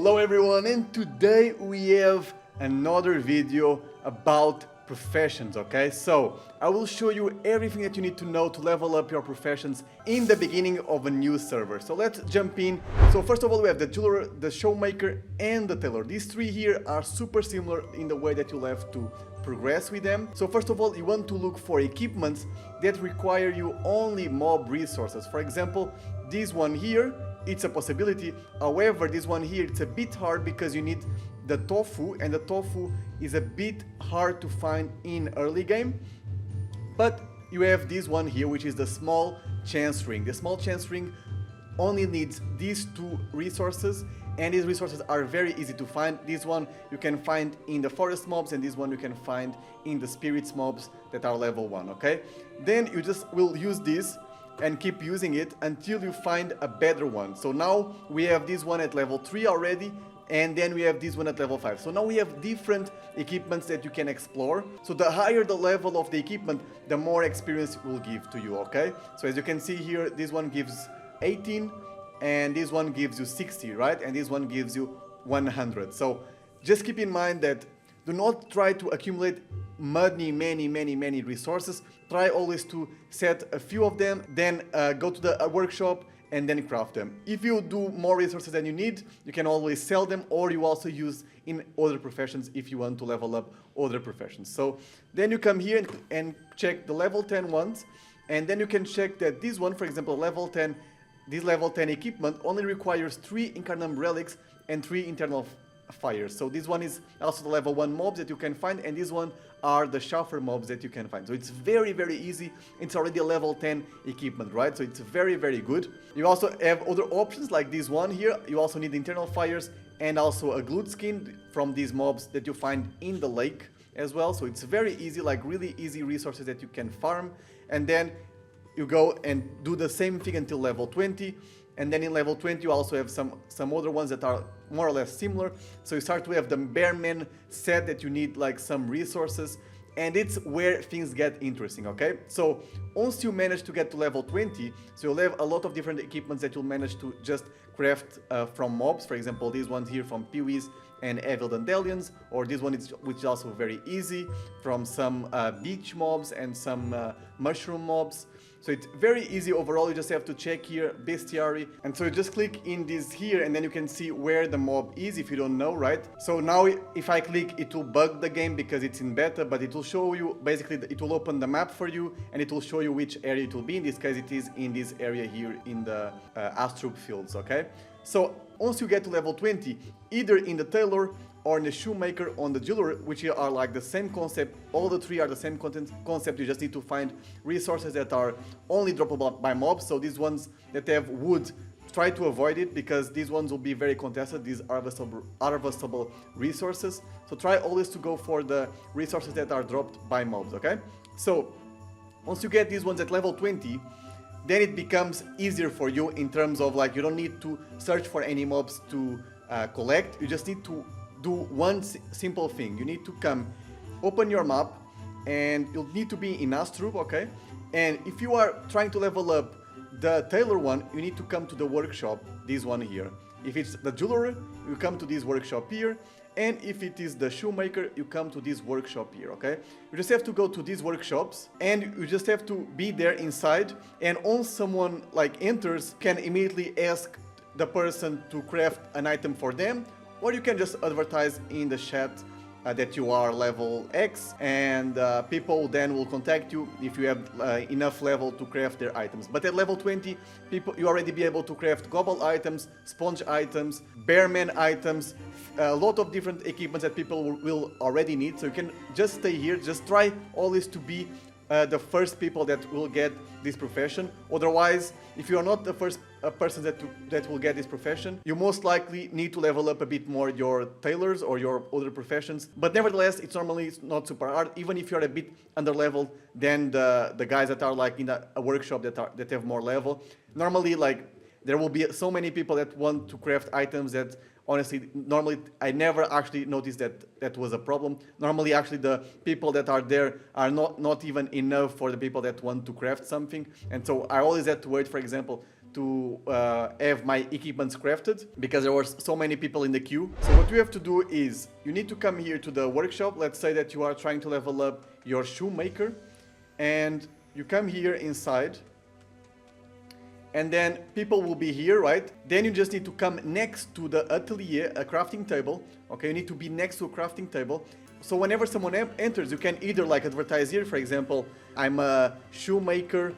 Hello everyone, and today we have another video about professions, okay? So I will show you everything that you need to know to level up your professions in the beginning of a new server. So let's jump in. So first of all, we have the jeweler, the shoemaker, and the tailor. These three here are super similar in the way that you'll have to progress with them. So first of all, you want to look for equipments that require you only mob resources. For example, this one here, it's a possibility. However, this one here, it's a bit hard because you need the tofu, and the tofu is a bit hard to find in early game. But you have this one here, which is the small chance ring. The small chance ring only needs these two resources, and these resources are very easy to find. This one you can find in the forest mobs, and this one you can find in the spirits mobs that are level 1, okay? Then you just will use this and keep using it until you find a better one. So now we have this one at level 3 already, and then we have this one at level 5. So now we have different equipments that you can explore. So the higher the level of the equipment, the more experience it will give to you, okay? So as you can see here, this one gives 18, and this one gives you 60, right? And this one gives you 100. So just keep in mind that do not try to accumulate many resources. Try always to set a few of them, then go to the workshop and then craft them. If you do more resources than you need, you can always sell them, or you also use in other professions if you want to level up other professions. So then you come here and check the level 10 ones, and then you can check that this one, for example, level 10, this level 10 equipment only requires 3 Incarnum relics and 3 internal fires. So this one is also the level 1 mobs that you can find, and this one are the shaffer mobs that you can find. So it's very easy. It's already a level 10 equipment, right? So it's very good. You also have other options like this one here. You also need internal fires and also a glued skin from these mobs that you find in the lake as well. So it's very easy, like really easy resources that you can farm, and then you go and do the same thing until level 20. And then in level 20 you also have some other ones that are more or less similar. So you start to have the Bearman set that you need like some resources, and it's where things get interesting, okay? So once you manage to get to level 20, so you'll have a lot of different equipments that you'll manage to just craft from mobs. For example, these ones here from Peewees and Evil Dandelions, or this one which is also very easy from some beach mobs and some mushroom mobs. So it's very easy overall. You just have to check here bestiary, and so you just click in this here, and then you can see where the mob is if you don't know, right? So now if I click, it will bug the game because it's in beta, but it will show you basically, it will open the map for you, and it will show you which area it will be. In this case, it is in this area here in the Astrup fields, okay? So once you get to level 20, either in the tailor or in the shoemaker on the jeweler, which are like the same concept, all the three are the same concept, you just need to find resources that are only droppable by mobs. So these ones that have wood, try to avoid it because these ones will be very contested, these harvestable resources. So try always to go for the resources that are dropped by mobs, okay? So once you get these ones at level 20, then it becomes easier for you in terms of like you don't need to search for any mobs to collect. You just need to do one simple thing. You need to come, open your map, and you'll need to be in Astrup, okay? And if you are trying to level up the tailor one, you need to come to the workshop, this one here. If it's the jeweler, you come to this workshop here, and if it is the shoemaker, you come to this workshop here, okay? You just have to go to these workshops, and you just have to be there inside, and once someone like enters, can immediately ask the person to craft an item for them, or you can just advertise in the chat that you are level X, and people then will contact you if you have enough level to craft their items. But at level 20, you already be able to craft gobble items, sponge items, bearman items, a lot of different equipments that people will already need. So you can just stay here, just try always to be the first people that will get this profession. Otherwise, if you are not the first person that will get this profession, you most likely need to level up a bit more your tailors or your other professions. But nevertheless, it's normally not super hard, even if you're a bit under leveled than the guys that are like in a workshop that have more level. Normally, like there will be so many people that want to craft items that honestly, normally I never actually noticed that was a problem. Normally, actually, the people that are there are not even enough for the people that want to craft something. And so I always had to wait, for example, to have my equipments crafted because there were so many people in the queue. So what you have to do is you need to come here to the workshop. Let's say that you are trying to level up your Shoemaker, and you come here inside, and then people will be here, right? Then you just need to come next to the atelier, a crafting table. Okay, you need to be next to a crafting table. So whenever someone enters, you can either like advertise here, for example, I'm a Shoemaker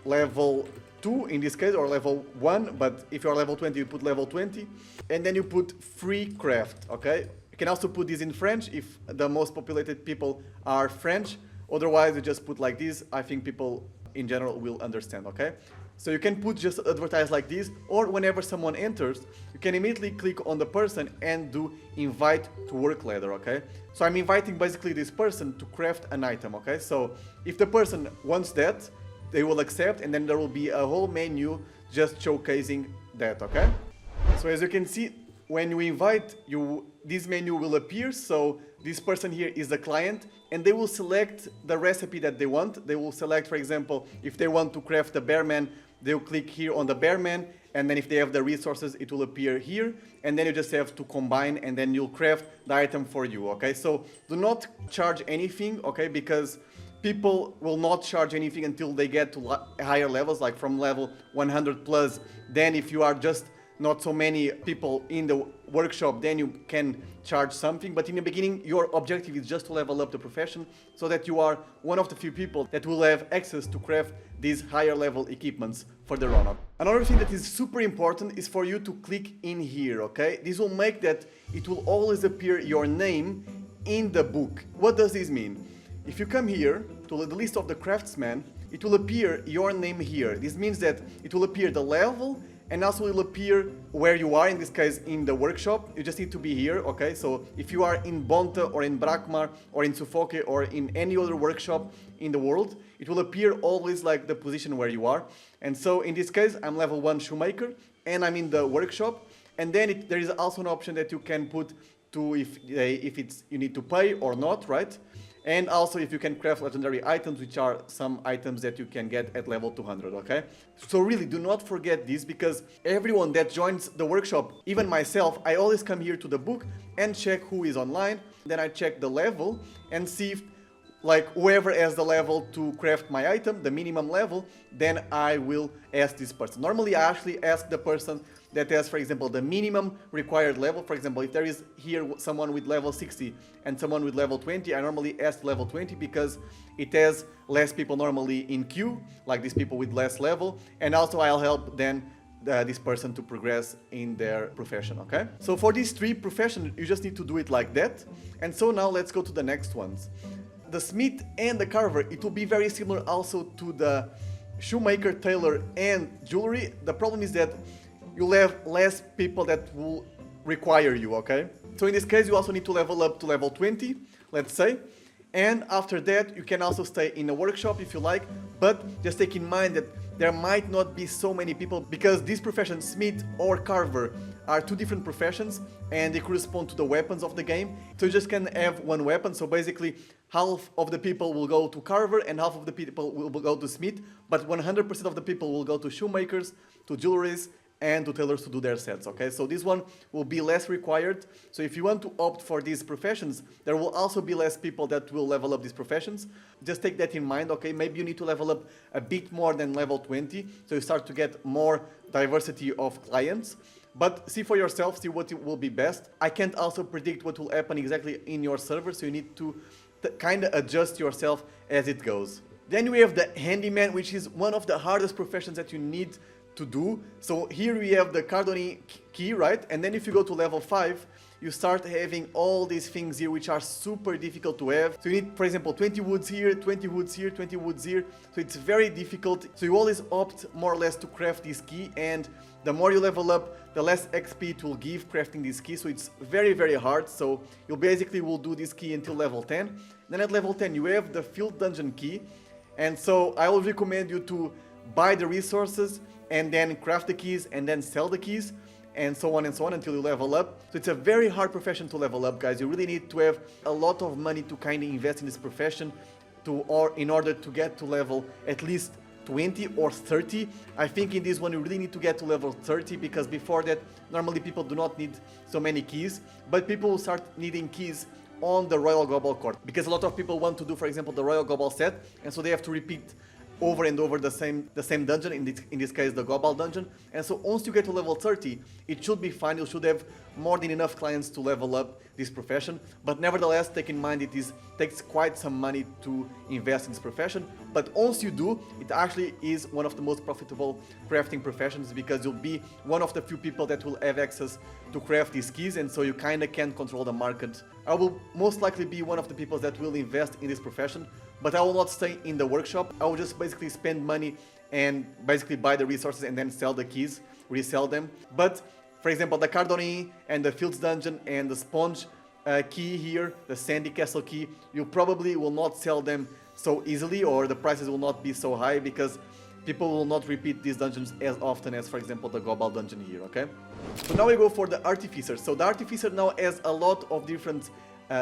level 2 in this case, or level 1, but if you're level 20, you put level 20, and then you put free craft, okay? You can also put this in French if the most populated people are French. Otherwise, you just put like this. I think people in general will understand, okay? So you can put just advertise like this, or whenever someone enters, you can immediately click on the person and do invite to work ladder, okay? So I'm inviting basically this person to craft an item, okay? So if the person wants that, they will accept, and then there will be a whole menu just showcasing that, okay? So as you can see, when you invite, this menu will appear. So this person here is the client, and they will select the recipe that they want. They will select, for example, if they want to craft the bearman, they'll click here on the bearman, and then if they have the resources, it will appear here, and then you just have to combine, and then you'll craft the item for you, okay? So do not charge anything, okay, because people will not charge anything until they get to higher levels, like from level 100 plus. Then if you are just not so many people in the workshop, then you can charge something. But in the beginning, your objective is just to level up the profession so that you are one of the few people that will have access to craft these higher level equipments for the run-up. Another thing that is super important is for you to click in here, okay? This will make that it will always appear your name in the book. What does this mean? If you come here to the list of the craftsmen, it will appear your name here. This means that it will appear the level, and also will appear where you are, in this case in the workshop. You just need to be here, okay? So if you are in Bonta or in Brakmar or in Sufoke or in any other workshop in the world, it will appear always like the position where you are. And so in this case, I'm level 1 Shoemaker, and I'm in the workshop. And then there is also an option that you can put to if you need to pay or not, right? And also if you can craft legendary items, which are some items that you can get at level 200, okay? So really, do not forget this, because everyone that joins the workshop, even myself, I always come here to the book and check who is online. Then I check the level and see if, like, whoever has the level to craft my item, the minimum level, then I will ask this person. Normally, I actually ask the person that has, for example, the minimum required level. For example, if there is here someone with level 60 and someone with level 20, I normally ask level 20 because it has less people normally in queue, like these people with less level, and also I'll help then this person to progress in their profession, okay? So for these 3 professions, you just need to do it like that. And so now let's go to the next ones. The smith and the carver, it will be very similar also to the shoemaker, tailor, and jewelry. The problem is that you'll have less people that will require you, okay? So in this case, you also need to level up to level 20, let's say. And after that, you can also stay in a workshop if you like, but just take in mind that there might not be so many people, because these professions, smith or carver, are 2 different professions and they correspond to the weapons of the game. So you just can have 1 weapon. So basically, half of the people will go to carver and half of the people will go to smith, but 100% of the people will go to shoemakers, to jewelries, and to tailors to do their sets, okay? So this one will be less required. So if you want to opt for these professions, there will also be less people that will level up these professions. Just take that in mind, okay? Maybe you need to level up a bit more than level 20, so you start to get more diversity of clients. But see for yourself, see what will be best. I can't also predict what will happen exactly in your server, so you need to kind of adjust yourself as it goes. Then we have the handyman, which is one of the hardest professions that you need to do. So here we have the Cardoni key, right? And then if you go to level 5, you start having all these things here which are super difficult to have. So you need, for example, 20 woods here, 20 woods here, 20 woods here. So it's very difficult. So you always opt more or less to craft this key, and the more you level up, the less XP it will give crafting this key. So it's very, very hard. So you basically will do this key until level 10. Then at level 10, you have the field dungeon key. And so I would recommend you to buy the resources and then craft the keys and then sell the keys, and so on until you level up. So it's a very hard profession to level up, guys. You really need to have a lot of money to kind of invest in this profession in order to get to level at least 20 or 30. I think in this one you really need to get to level 30, because before that normally people do not need so many keys, but people will start needing keys on the Royal Global Court, because a lot of people want to do, for example, the Royal Global set, and so they have to repeat over and over the same dungeon, in this case the global dungeon. And so once you get to level 30, it should be fine. You should have more than enough clients to level up this profession, but nevertheless take in mind it takes quite some money to invest in this profession. But once you do, it actually is one of the most profitable crafting professions, because you'll be one of the few people that will have access to craft these keys, and so you kinda can control the market. I will most likely be one of the people that will invest in this profession, but I will not stay in the workshop. I will just basically spend money and basically buy the resources and then sell the keys, resell them. But for example, the Cardoni and the Fields Dungeon and the Sponge key here, the Sandy Castle key, you probably will not sell them so easily, or the prices will not be so high, because people will not repeat these dungeons as often as, for example, the Global Dungeon here, okay? So now we go for the Artificer. So the Artificer now has a lot of different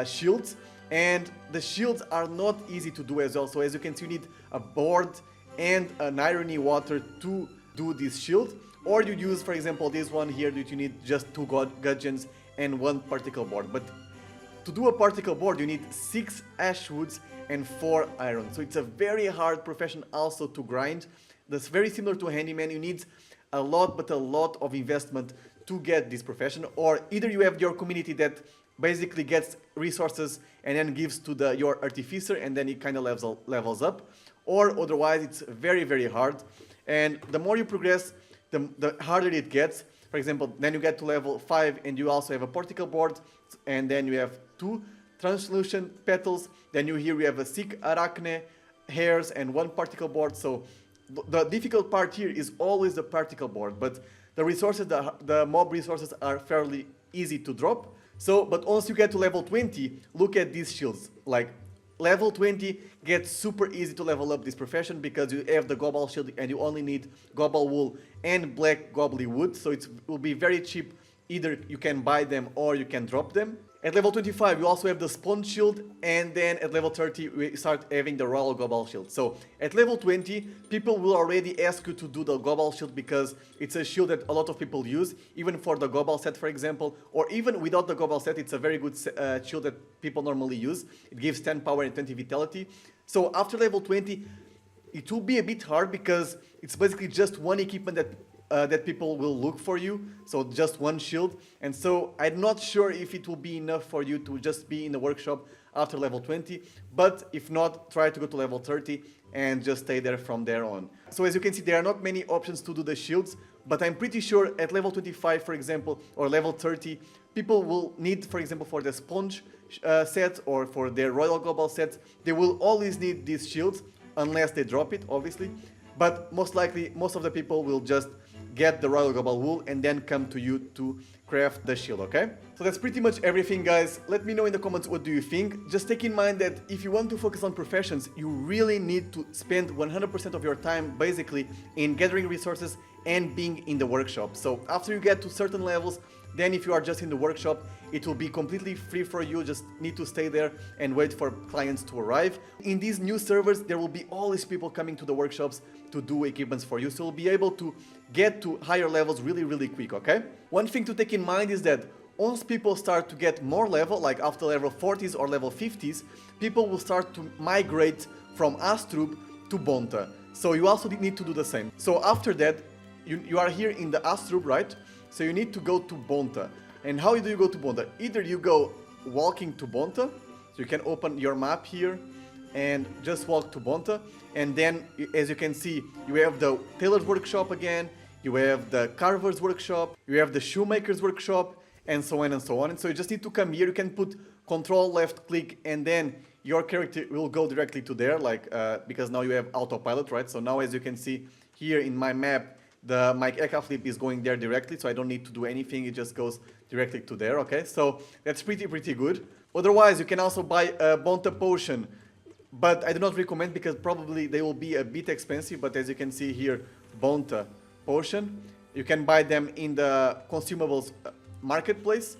shields, and the shields are not easy to do as well. So as you can see, you need a board and an irony water to do this shield, or you use, for example, this one here that you need just 2 gudgeons and 1 particle board. But to do a particle board you need 6 ash woods and 4 iron, so it's a very hard profession also to grind. That's very similar to Handyman. You need a lot of investment to get this profession, or either you have your community that basically gets resources and then gives to your Artificer, and then it kind of levels up, or otherwise it's very hard. And the more you progress, the harder it gets. For example, then you get to level 5 and you also have a particle board, and then you have 2 translucent petals, then here we have a 6 arachne hairs and 1 particle board. So the difficult part here is always the particle board, but the resources, the mob resources are fairly easy to drop. So, but once you get to level 20, look at these shields. Like, level 20 gets super easy to level up this profession, because you have the global shield and you only need global wool and black gobbly wood, so it will be very cheap. Either you can buy them or you can drop them. At level 25 you also have the sponge shield, and then at level 30 we start having the royal global shield. So at level 20 people will already ask you to do the global shield, because it's a shield that a lot of people use, even for the global set, for example, or even without the global set. It's a very good shield that people normally use. It gives 10 power and 20 vitality. So after level 20 it will be a bit hard, because it's basically just 1 equipment that people will look for you, so just 1 shield. And so I'm not sure if it will be enough for you to just be in the workshop after level 20, but if not, try to go to level 30 and just stay there from there on. So as you can see, there are not many options to do the shields, but I'm pretty sure at level 25, for example, or level 30, people will need, for example, for the sponge set or for their royal global sets, they will always need these shields, unless they drop it, obviously. But most likely, most of the people will just get the royal global wool and then come to you to craft the shield, okay? So that's pretty much everything, guys. Let me know in the comments what do you think. Just take in mind that if you want to focus on professions, you really need to spend 100% of your time basically in gathering resources and being in the workshop. So after you get to certain levels, then if you are just in the workshop, it will be completely free for you. Just need to stay there and wait for clients to arrive. In these new servers, there will be all these people coming to the workshops to do equipments for you, so you'll be able to get to higher levels really quick, okay? One thing to take in mind is that once people start to get more level, like after level 40s or level 50s, people will start to migrate from Astrup to Bonta. So you also need to do the same. So after that, you are here in the Astrup, right? So you need to go to Bonta. And how do you go to Bonta? Either you go walking to Bonta, so you can open your map here and just walk to Bonta, and then as you can see, you have the Tailor's workshop again, you have the Carver's workshop, you have the Shoemaker's workshop, and so on and so on. And so you just need to come here. You can put control left click and then your character will go directly to there, like because now you have autopilot, right? So now as you can see here in my map, my Eka flip is going there directly, so I don't need to do anything. It just goes directly to there, okay? So that's pretty good. Otherwise, you can also buy a Bonta potion, but I do not recommend because probably they will be a bit expensive. But as you can see here, Bonta potion, you can buy them in the consumables marketplace.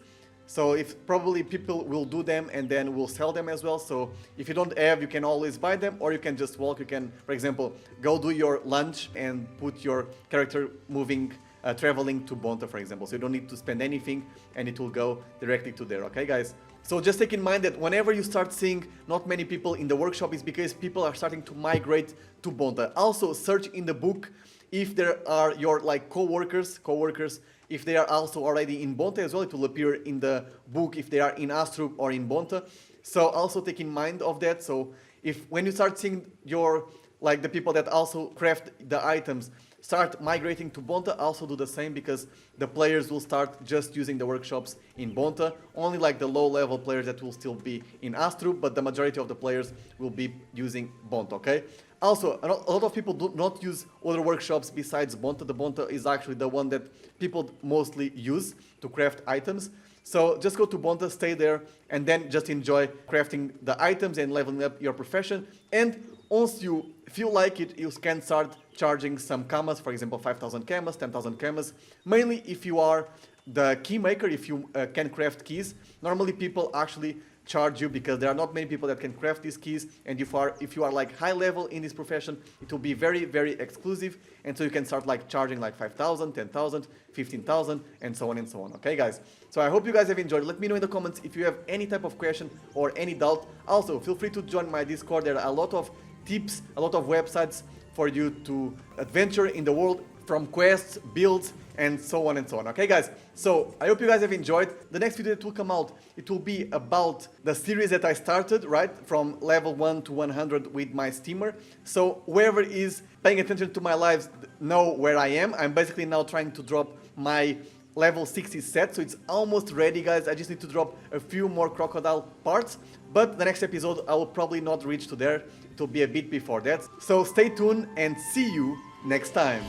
So if probably people will do them and then will sell them as well. So if you don't have, you can always buy them, or you can just walk. You can, for example, go do your lunch and put your character moving, traveling to Bonta, for example. So you don't need to spend anything and it will go directly to there, okay guys? So just take in mind that whenever you start seeing not many people in the workshop, is because people are starting to migrate to Bonta. Also search in the book if there are your like co-workers, if they are also already in Bonta as well. It will appear in the book if they are in Astrup or in Bonta. So also take in mind of that. So if when you start seeing your, like the people that also craft the items, start migrating to Bonta, also do the same, because the players will start just using the workshops in Bonta. Only like the low level players that will still be in Astrup, but the majority of the players will be using Bonta, okay? Also, a lot of people do not use other workshops besides Bonta. The Bonta is actually the one that people mostly use to craft items. So just go to Bonta, stay there, and then just enjoy crafting the items and leveling up your profession. And once you feel like it, you can start charging some kamas, for example, 5,000 kamas, 10,000 kamas. Mainly if you are the key maker, if you can craft keys. Normally people actually charge you because there are not many people that can craft these keys, and if you are like high level in this profession, it will be very, very exclusive, and so you can start like charging like 5,000, 10,000, 15,000, and so on and so on. Okay guys, so I hope you guys have enjoyed. Let me know in the comments if you have any type of question or any doubt. Also feel free to join my Discord. There are a lot of tips, a lot of websites for you to adventure in the world, from quests, builds, and so on and so on. Okay guys, so I hope you guys have enjoyed. The next video that will come out, it will be about the series that I started, right, from level 1 to 100 with my steamer. So whoever is paying attention to my lives know where I am. I'm basically now trying to drop my level 60 set, so it's almost ready guys. I just need to drop a few more crocodile parts, but the next episode I will probably not reach to there. It will be a bit before that. So stay tuned and see you next time.